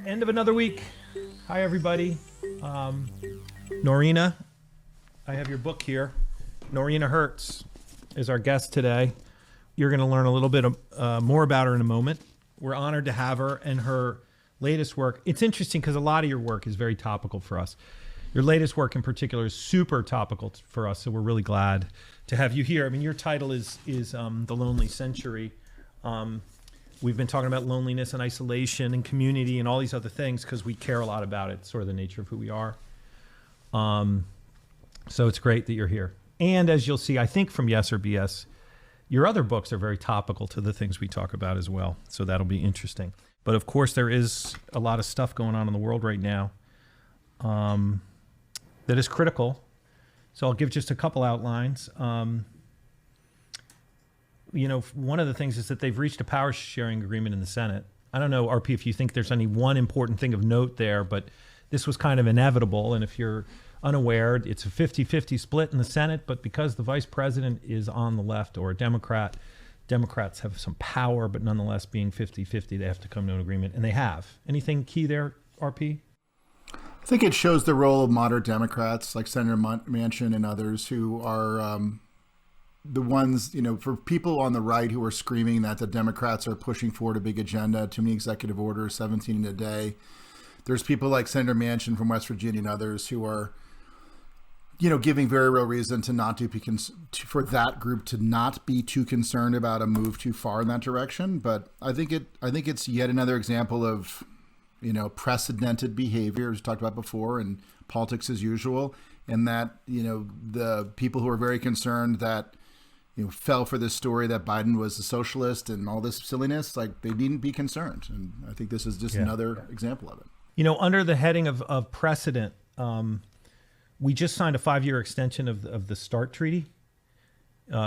End of another week. Hi, everybody. Noreena, I have your book here. Noreena Hertz is our guest today. You're going to learn a little bit more about her in a moment. We're honored to have her and her latest work. It's interesting because a lot of your work is very topical for us. Your latest work in particular is super topical for us, so we're really glad to have you here. I mean, your title is The Lonely Century. We've been talking about loneliness and isolation and community and all these other things because we care a lot about it. It's sort of the nature of who we are. So it's great that you're here. And as you'll see, I think from Yes or BS, your other books are very topical to the things we talk about as well. So that'll be interesting. But of course, there is a lot of stuff going on in the world right now that is critical. So I'll give just a couple outlines. One of the things is that they've reached a power sharing agreement in the Senate. I don't know, RP, if you think there's any one important thing of note there, but this was kind of inevitable. And if you're unaware, it's a 50-50 split in the Senate, but because the vice president is on the left or a Democrat, Democrats have some power, but nonetheless being 50-50, they have to come to an agreement, and they have. Anything key there, RP? I think it shows the role of moderate Democrats like Senator Manchin and others who are the ones, for people on the right who are screaming that the Democrats are pushing forward a big agenda, too many executive orders, 17 in a day. There's people like Senator Manchin from West Virginia and others who are, giving very real reason to not for that group to not be too concerned about a move too far in that direction. But I think it's yet another example of, precedented behavior, as we talked about before, and politics as usual, and that, the people who are very concerned that, fell for this story that Biden was a socialist and all this silliness, like they needn't be concerned. And I think this is just another example of it. Under the heading of precedent, we just signed a 5-year extension of the START Treaty.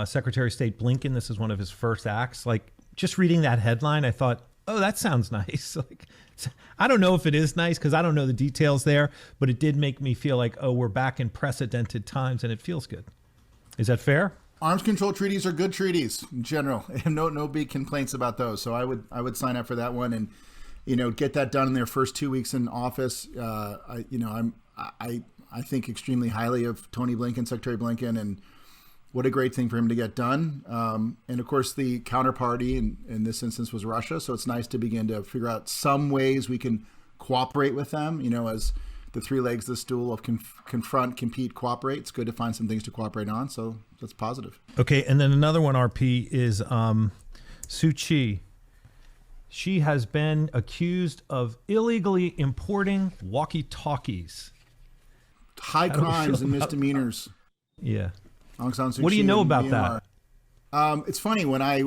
Secretary of State Blinken, this is one of his first acts. Like, just reading that headline, I thought, oh, that sounds nice. Like, I don't know if it is nice because I don't know the details there, but it did make me feel like, oh, we're back in precedented times, and it feels good. Is that fair? Arms control treaties are good treaties in general. No big complaints about those. So I would sign up for that one and, get that done in their first 2 weeks in office. I think extremely highly of Tony Blinken, Secretary Blinken, and what a great thing for him to get done. And of course, the counterparty in this instance was Russia. So it's nice to begin to figure out some ways we can cooperate with them, as the three legs of the stool of confront, compete, cooperate. It's good to find some things to cooperate on. So that's positive. Okay. And then another one, RP, is Suu Kyi. She has been accused of illegally importing walkie-talkies. High crimes and misdemeanors. Yeah. Aung San Suu Kyi what do you know about Myanmar. that? It's funny when I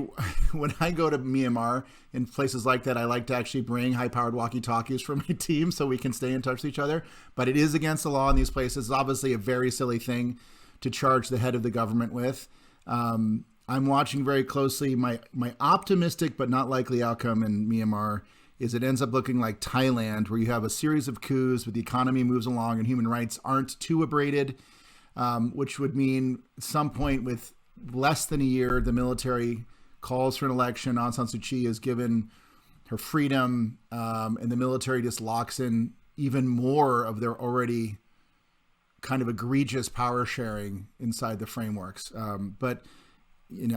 go to Myanmar in places like that, I like to actually bring high-powered walkie-talkies for my team so we can stay in touch with each other. But it is against the law in these places. It's obviously a very silly thing to charge the head of the government with. I'm watching very closely. My optimistic but not likely outcome in Myanmar is it ends up looking like Thailand, where you have a series of coups, but the economy moves along and human rights aren't too abraded, which would mean at some point with less than a year, the military calls for an election. Aung San Suu Kyi is given her freedom, and the military just locks in even more of their already kind of egregious power sharing inside the frameworks. But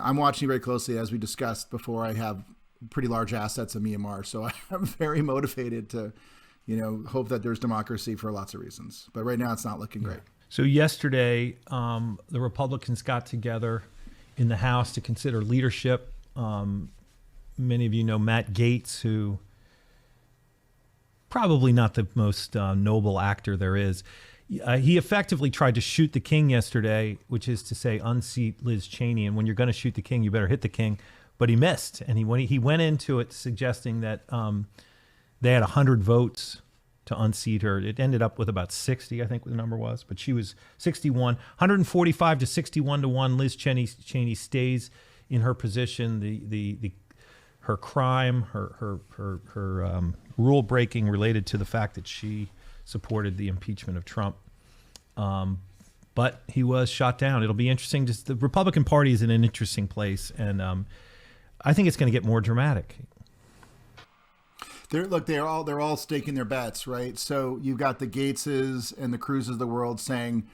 I'm watching very closely, as we discussed before. I have pretty large assets in Myanmar, so I'm very motivated to, hope that there's democracy for lots of reasons. But right now, it's not looking great. So yesterday, the Republicans got together in the House to consider leadership. Many of you know Matt Gaetz, who probably not the most noble actor there is. He effectively tried to shoot the king yesterday, which is to say unseat Liz Cheney. And when you're going to shoot the king, you better hit the king. But he missed. And he went into it suggesting that they had 100 votes to unseat her. It ended up with about 60, I think the number was. But she was 61. 145 to 61 to 1. Liz Cheney stays in her position. Her crime, her rule breaking related to the fact that she supported the impeachment of Trump. But he was shot down. It'll be interesting. The Republican Party is in an interesting place, and I think it's going to get more dramatic. They're all staking their bets, right? So you've got the Gateses and the Cruzes of the world saying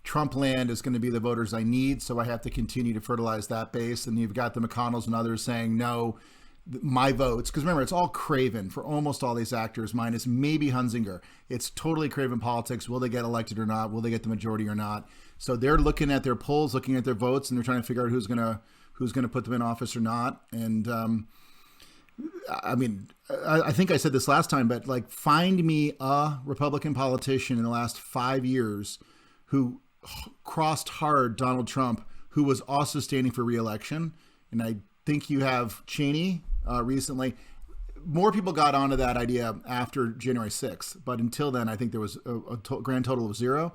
Trump land is going to be the voters I need, so I have to continue to fertilize that base. And you've got the McConnells and others saying no, my votes, because remember, it's all Craven for almost all these actors, minus maybe Hunzinger. It's totally Craven politics. Will they get elected or not? Will they get the majority or not? So they're looking at their polls, looking at their votes, and they're trying to figure out who's gonna put them in office or not. And I mean, I think I said this last time, but like, find me a Republican politician in the last 5 years who crossed hard Donald Trump, who was also standing for re-election. And I think you have Cheney recently. More people got onto that idea after January 6th, but until then, I think there was a grand total of 0.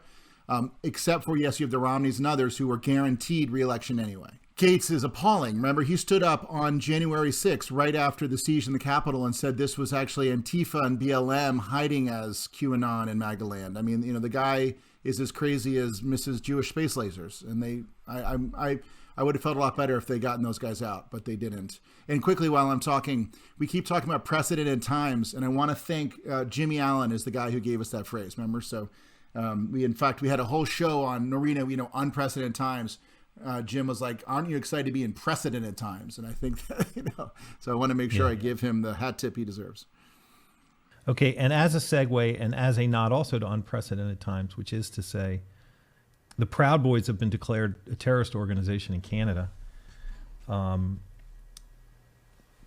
Except for, yes, you have the Romneys and others who were guaranteed re-election anyway. Gates is appalling. Remember, he stood up on January 6th, right after the siege in the Capitol, and said this was actually Antifa and BLM hiding as QAnon and MAGAland. I mean, the guy is as crazy as Mrs. Jewish Space Lasers. And I would have felt a lot better if they gotten those guys out, but they didn't. And quickly, while I'm talking, we keep talking about precedented times, and I want to thank Jimmy Allen is the guy who gave us that phrase, remember? So we had a whole show on Noreena, unprecedented times. Jim was like, aren't you excited to be in precedented times? And I think that, so I want to make sure I give him the hat tip he deserves. Okay, and as a segue and as a nod also to unprecedented times, which is to say, the Proud Boys have been declared a terrorist organization in Canada.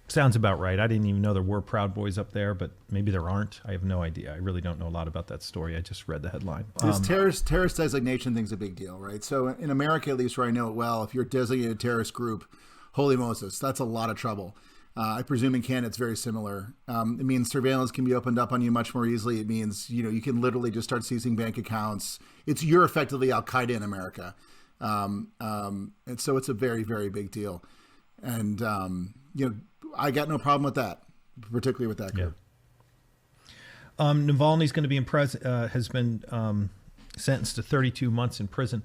Sounds about right. I didn't even know there were Proud Boys up there, but maybe there aren't. I have no idea. I really don't know a lot about that story. I just read the headline. This terrorist designation thing's a big deal, right? So in America, at least where I know it well, if you're designated a terrorist group, holy Moses, that's a lot of trouble. I presume in Canada it's very similar. It means surveillance can be opened up on you much more easily. It means, you can literally just start seizing bank accounts. You're effectively Al-Qaeda in America. And so it's a very, very big deal. And, I got no problem with that, particularly with that group. Yeah. Navalny's going to be has been sentenced to 32 months in prison.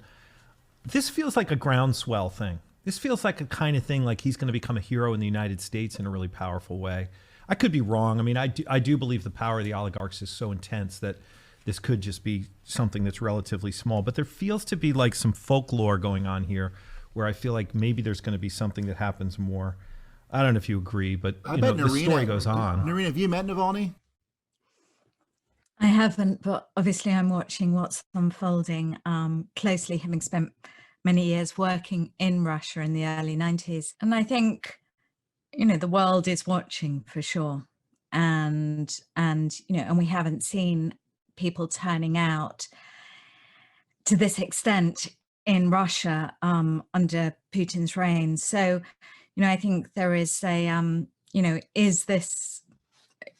This feels like a groundswell thing. This feels like a kind of thing like he's going to become a hero in the United States in a really powerful way. I could be wrong. I mean, I do believe the power of the oligarchs is so intense that this could just be something that's relatively small. But there feels to be like some folklore going on here where I feel like maybe there's going to be something that happens more. I don't know if you agree, but the story goes on. Noreena, have you met Navalny? I haven't, but obviously I'm watching what's unfolding closely, having spent many years working in Russia in the early 90s. And I think, the world is watching for sure. And we haven't seen people turning out to this extent in Russia under Putin's reign. So, I think there is a, is this,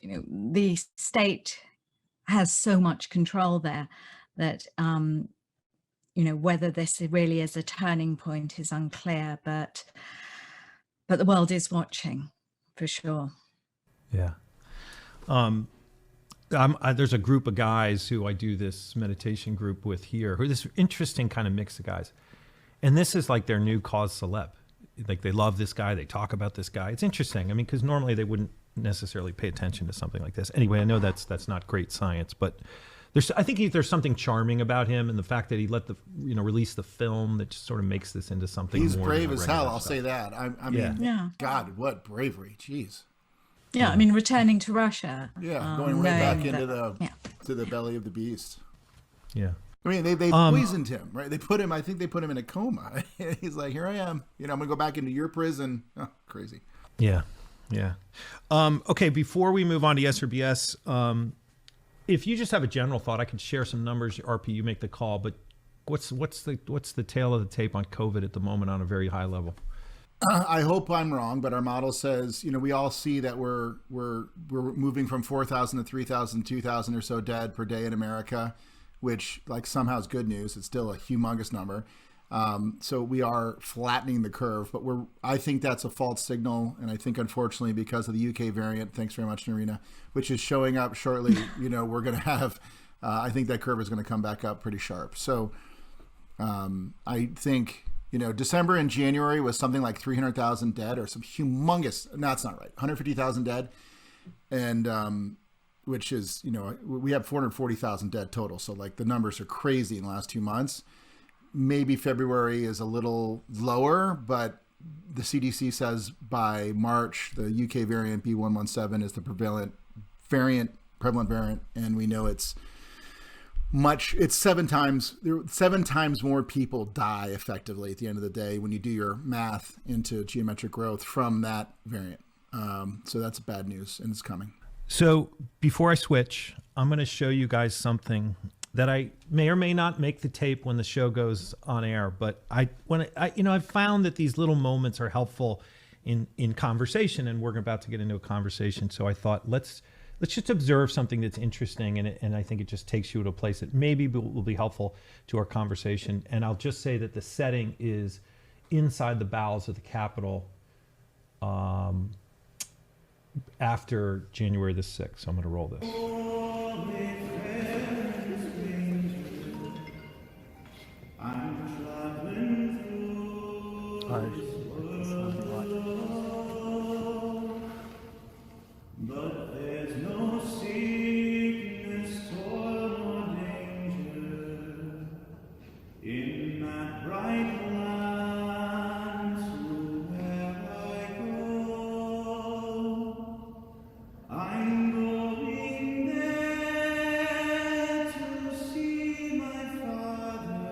the state has so much control there that, whether this really is a turning point is unclear, but the world is watching for sure. Yeah. There's a group of guys who I do this meditation group with here, who are this interesting kind of mix of guys. And this is like their new cause celeb. Like they love this guy. They talk about this guy. It's interesting. I mean, because normally they wouldn't necessarily pay attention to something like this. Anyway, I know that's not great science, but I think there's something charming about him and the fact that he let release the film that just sort of makes this into something. He's more brave than as hell. I'll stuff. say that. I mean, God, what bravery. Jeez. Yeah. I mean, returning to Russia. Yeah. Going right back into the belly of the beast. Yeah. I mean, they poisoned him, right? I think they put him in a coma. He's like, here I am. I'm going to go back into your prison. Oh, crazy. Yeah. Yeah. Okay. Before we move on to yes or BS, if you just have a general thought, I could share some numbers. RP, you make the call, but what's the tail of the tape on COVID at the moment on a very high level? I hope I'm wrong, but our model says, we all see that we're moving from 4,000 to 3,000, 2,000 or so dead per day in America, which like somehow is good news. It's still a humongous number. So we are flattening the curve, but I think that's a false signal. And I think unfortunately, because of the UK variant, thanks very much, Noreena, which is showing up shortly, we're going to have, I think that curve is going to come back up pretty sharp. So I think, December and January was something like 300,000 dead or some humongous, no, that's not right, 150,000 dead. and which is, we have 440,000 dead total. So like the numbers are crazy in the last 2 months. Maybe February is a little lower, but the CDC says by March, the UK variant B117 is the prevalent variant, and we know it's 7 times more people die effectively at the end of the day when you do your math into geometric growth from that variant. So that's bad news, and it's coming. So before I switch, I'm going to show you guys something that I may or may not make the tape when the show goes on air. But I've found that these little moments are helpful in conversation, and we're about to get into a conversation. So I thought let's just observe something that's interesting, and I think it just takes you to a place that maybe will be helpful to our conversation. And I'll just say that the setting is inside the bowels of the Capitol after January the 6th. So I'm going to roll this. But there's no sickness, toil, nor danger in that bright land. Wherever I go, I'm going there to see my Father.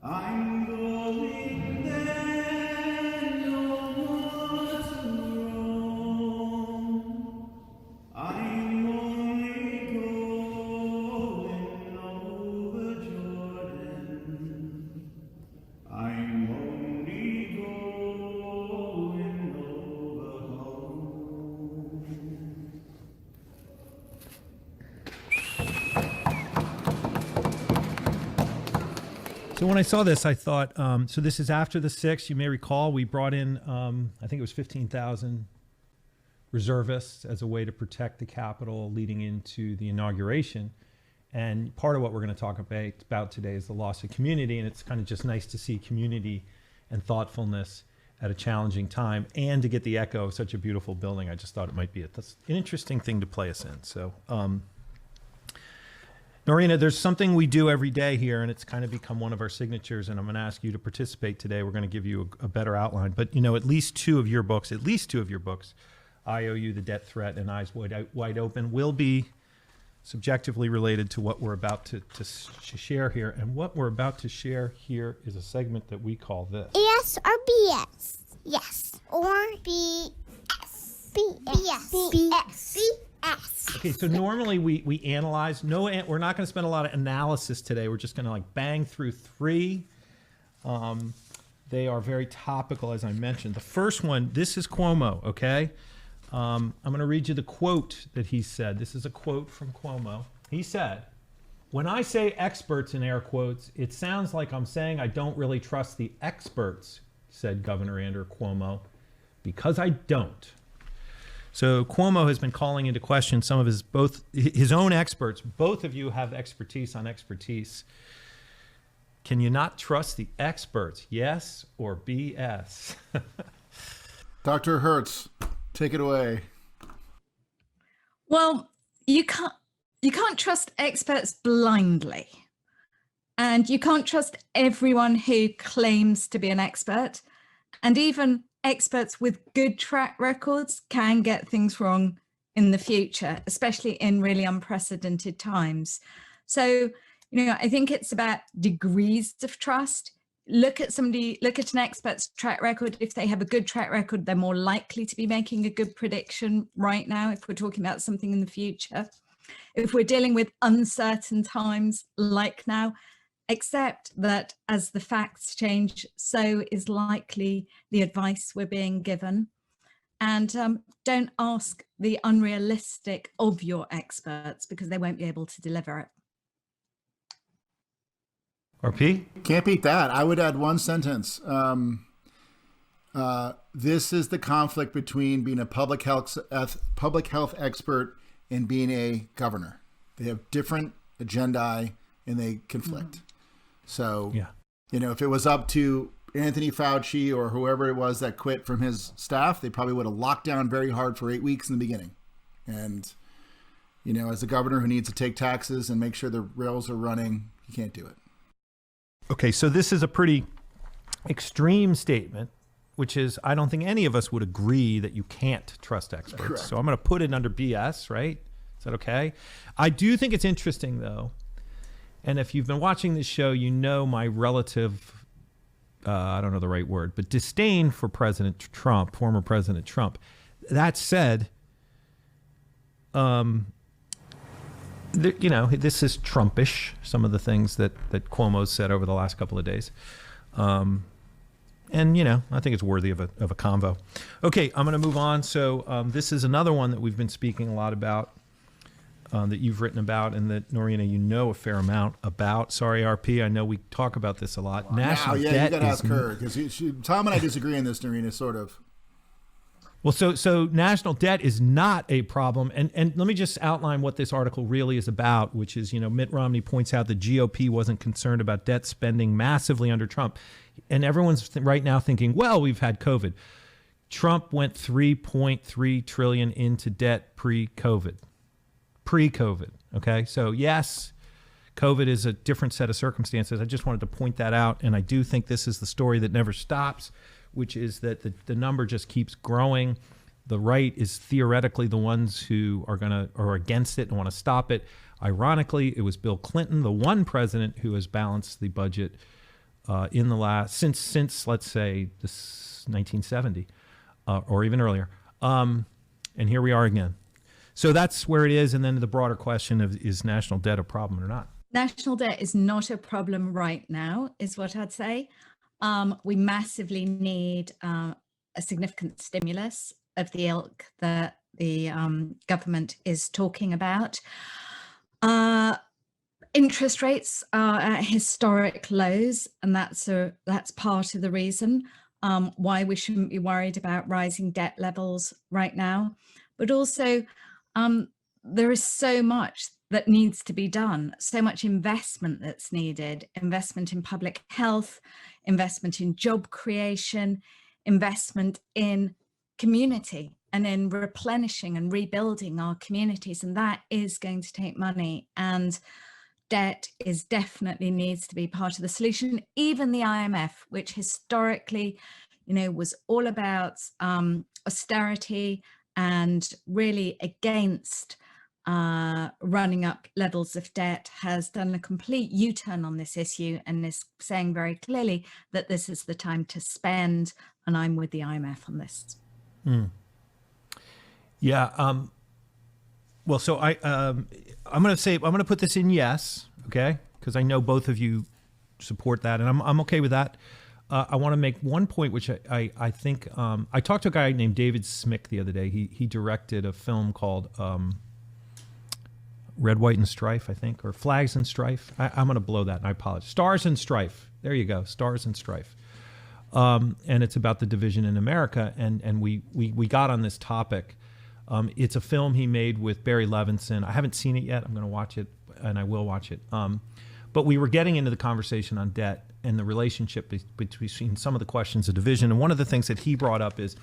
I'm going there no more to roam. I'm only going over Jordan. I'm only going over home. So when I saw this, I thought, so this is after the 6th. You may recall we brought in, I think it was 15,000 reservists as a way to protect the Capitol leading into the inauguration. And part of what we're going to talk about today is the loss of community. And it's kind of just nice to see community and thoughtfulness at a challenging time, and to get the echo of such a beautiful building. I just thought it might be an interesting thing to play us in. So, Noreena, there's something we do every day here, and it's kind of become one of our signatures, and I'm going to ask you to participate today. We're going to give you a better outline. But, at least two of your books, IOU, The Debt Threat, and Eyes Wide Open, will be subjectively related to what we're about to share here. And what we're about to share here is a segment that we call this. Yes or BS? Yes or BS? BS. BS. BS. Okay, so normally we analyze. We're not going to spend a lot of analysis today. We're just going to bang through three. They are very topical, as I mentioned. The first one, this is Cuomo, okay? I'm going to read you the quote that he said. This is a quote from Cuomo. He said, "When I say experts in air quotes, it sounds like I'm saying I don't really trust the experts," said Governor Andrew Cuomo, "because I don't." So Cuomo has been calling into question some of his own experts. Both of you have expertise on expertise. Can you not trust the experts? Yes or BS? Dr. Hertz, take it away. Well, you can't trust experts blindly. And you can't trust everyone who claims to be an expert. And even experts with good track records can get things wrong in the future, especially in really unprecedented times. So, I think it's about degrees of trust. Look at an expert's track record. If they have a good track record, they're more likely to be making a good prediction right now, if we're talking about something in the future. If we're dealing with uncertain times like now, except that as the facts change, so is likely the advice we're being given. And don't ask the unrealistic of your experts, because they won't be able to deliver it. RP? Can't beat that. I would add one sentence. This is the conflict between being a public health expert and being a governor. They have different agendae and they conflict. So, yeah. If it was up to Anthony Fauci or whoever it was that quit from his staff, they probably would have locked down very hard for 8 weeks in the beginning. And, as a governor who needs to take taxes and make sure the rails are running, you can't do it. Okay, so this is a pretty extreme statement, which is I don't think any of us would agree that you can't trust experts. Correct. So I'm going to put it under BS, right? Is that okay? I do think it's interesting, though. And if you've been watching this show, you know my relative, I don't know the right word, but disdain for President Trump, former President Trump. That said, this is Trumpish, some of the things that Cuomo's said over the last couple of days. And, I think it's worthy of a convo. Okay, I'm going to move on. So this is another one that we've been speaking a lot about, that you've written about, and that, Noreena, a fair amount about. Sorry, RP, I know we talk about this a lot. National debt. You got to ask her, because Tom and I disagree on this, Noreena, sort of. Well, so national debt is not a problem. And let me just outline what this article really is about, which is, Mitt Romney points out the GOP wasn't concerned about debt spending massively under Trump. And everyone's right now thinking, well, we've had COVID. Trump went 3.3 trillion into debt pre-COVID. Okay. So yes, COVID is a different set of circumstances. I just wanted to point that out. And I do think this is the story that never stops, which is that the number just keeps growing. The right is theoretically the ones who are against it and want to stop it. Ironically, it was Bill Clinton, the one president who has balanced the budget in the last since let's say this 1970 or even earlier. And here we are again. So that's where it is. And then the broader question of, is national debt a problem or not? National debt is not a problem right now, is what I'd say. We massively need a significant stimulus of the ilk that the government is talking about. Interest rates are at historic lows, and that's part of the reason why we shouldn't be worried about rising debt levels right now. But also, there is so much that needs to be done, so much investment that's needed, investment in public health, investment in job creation, investment in community and in replenishing and rebuilding our communities. And that is going to take money, and debt is definitely needs to be part of the solution. Even the IMF, which historically, was all about austerity and really against running up levels of debt, has done a complete U-turn on this issue and is saying very clearly that this is the time to spend. And I'm with the IMF on this. Yeah. Well, so I'm going to put this in yes, okay, because I know both of you support that, and I'm okay with that. I want to make one point, which I think I talked to a guy named David Smick the other day. He directed a film called Red, White, and Strife, I think, or Flags and Strife. I'm going to blow that, and I apologize. Stars and Strife. There you go, Stars and Strife. And it's about the division in America, and we got on this topic. It's a film he made with Barry Levinson. I haven't seen it yet. I'm going to watch it, and I will watch it. But we were getting into the conversation on debt and the relationship between some of the questions of division. And one of the things that he brought up is,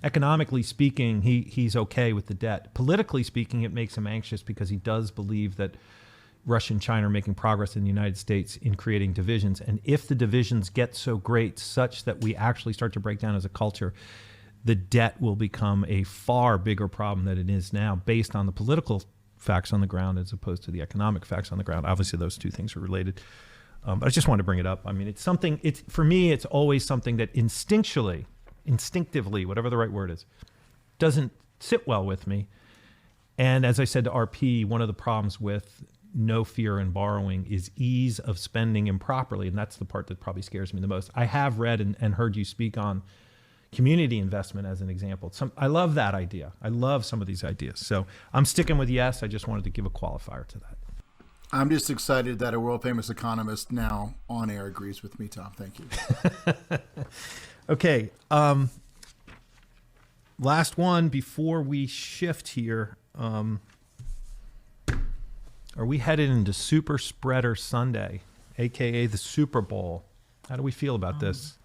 economically speaking, he's okay with the debt. Politically speaking, it makes him anxious because he does believe that Russia and China are making progress in the United States in creating divisions. And if the divisions get so great such that we actually start to break down as a culture, the debt will become a far bigger problem than it is now, based on the political facts on the ground as opposed to the economic facts on the ground. Obviously, those two things are related. But I just wanted to bring it up. I mean, it's something, for me, it's always something that instinctively, whatever the right word is, doesn't sit well with me. And as I said to RP, one of the problems with no fear in borrowing is ease of spending improperly. And that's the part that probably scares me the most. I have read and heard you speak on community investment as an example. I love that idea. I love some of these ideas. So I'm sticking with yes. I just wanted to give a qualifier to that. I'm just excited that a world famous economist now on air agrees with me, Tom. Thank you. Okay. Last one before we shift here. Are we headed into Super Spreader Sunday, aka the Super Bowl? How do we feel about this?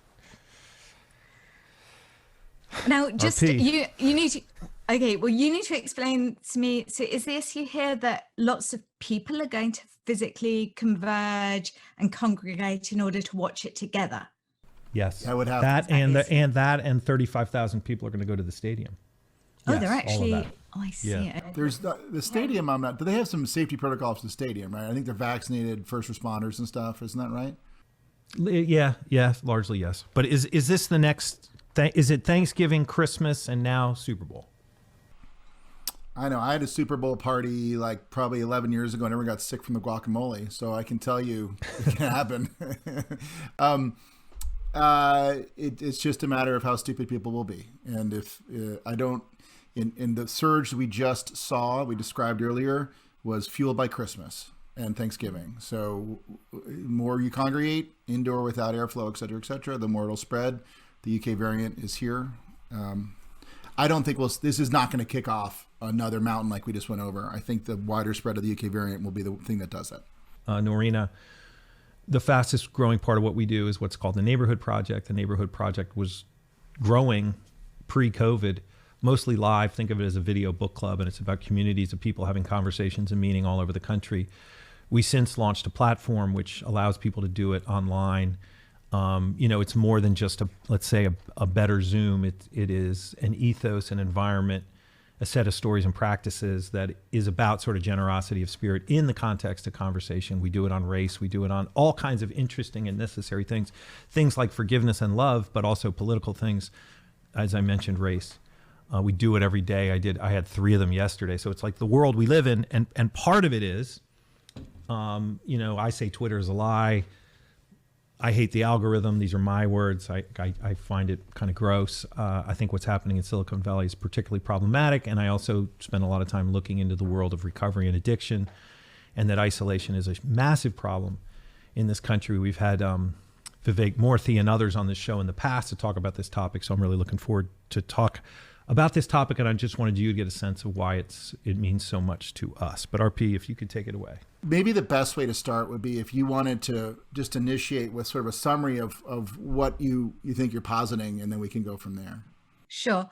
Now, just RP. you need to. Okay, well, you need to explain to me. So, is the issue here that lots of people are going to physically converge and congregate in order to watch it together? Yes, I would have that, to. and 35,000 people are going to go to the stadium. Oh, Yes, they're all of actually. that. Oh, I see Yeah. it. There's the stadium. I'm not. Do they have some safety protocols for the stadium? Right. I think they're vaccinated first responders and stuff. Isn't that right? Yeah, largely yes. But is this the next? Is it Thanksgiving, Christmas, and now Super Bowl? I know. I had a Super Bowl party like probably 11 years ago, and everyone got sick from the guacamole. So I can tell you it can happen. It's just a matter of how stupid people will be. And if I don't, in the surge we just saw, we described earlier, was fueled by Christmas and Thanksgiving. So more you congregate, indoor without airflow, et cetera, the more it'll spread. The UK variant is here. I don't think this is not going to kick off another mountain like we just went over. I think the wider spread of the UK variant will be the thing that does that. Noreena, the fastest growing part of what we do is what's called the Neighborhood Project. The Neighborhood Project was growing pre-COVID, mostly live. Think of it as a video book club, and it's about communities of people having conversations and meeting all over the country. We since launched a platform which allows people to do it online. It's more than just let's say a better Zoom. It is an ethos, an environment, a set of stories and practices that is about sort of generosity of spirit in the context of conversation. We do it on race. We do it on all kinds of interesting and necessary things like forgiveness and love, but also political things. As I mentioned, race. We do it every day. I had 3 of them yesterday. So it's like the world we live in. And part of it is, I say Twitter is a lie. I hate the algorithm. These are my words. I find it kind of gross. I think what's happening in Silicon Valley is particularly problematic. And I also spend a lot of time looking into the world of recovery and addiction, and that isolation is a massive problem in this country. We've had Vivek Murthy and others on this show in the past to talk about this topic. So I'm really looking forward to talk about this topic. And I just wanted you to get a sense of why it means so much to us. But RP, if you could take it away. Maybe the best way to start would be if you wanted to just initiate with sort of a summary of what you think you're positing, and then we can go from there. Sure.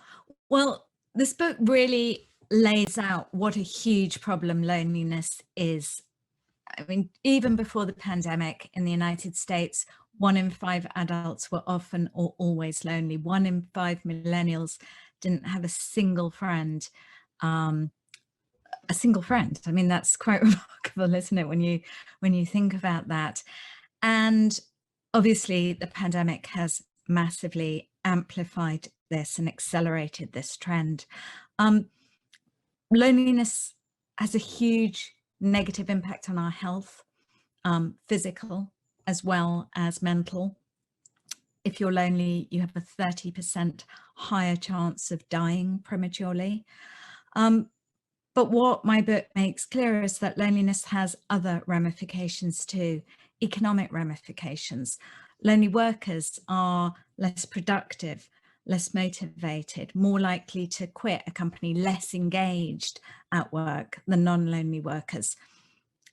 Well, this book really lays out what a huge problem loneliness is. I mean, even before the pandemic in the United States, 1 in 5 adults were often or always lonely. 1 in 5 millennials didn't have a single friend. I mean, that's quite remarkable, isn't it, when you think about that? And obviously, the pandemic has massively amplified this and accelerated this trend. Loneliness has a huge negative impact on our health, physical as well as mental. If you're lonely, you have a 30% higher chance of dying prematurely. But what my book makes clear is that loneliness has other ramifications too, economic ramifications. Lonely workers are less productive, less motivated, more likely to quit a company, less engaged at work than non-lonely workers.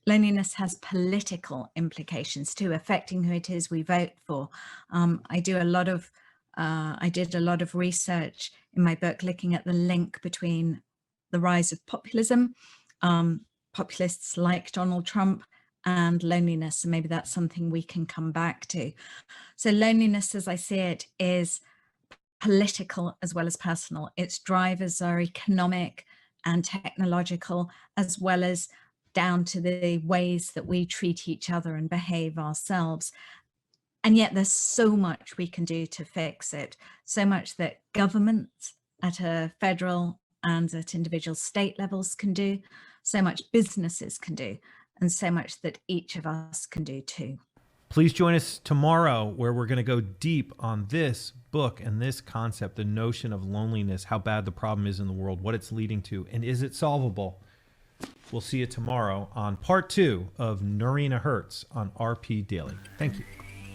Loneliness has political implications too, affecting who it is we vote for. I did a lot of research in my book looking at the link between the rise of populism, populists like Donald Trump, and loneliness. And maybe that's something we can come back to. So loneliness, as I see it, is political as well as personal. Its drivers are economic and technological, as well as down to the ways that we treat each other and behave ourselves. And yet there's so much we can do to fix it. So much that governments at a federal and at individual state levels can do, so much businesses can do, and so much that each of us can do too. Please join us tomorrow, where we're going to go deep on this book and this concept, the notion of loneliness, how bad the problem is in the world, what it's leading to, and is it solvable? We'll see you tomorrow on part 2 of Noreena Hertz on RP Daily. Thank you.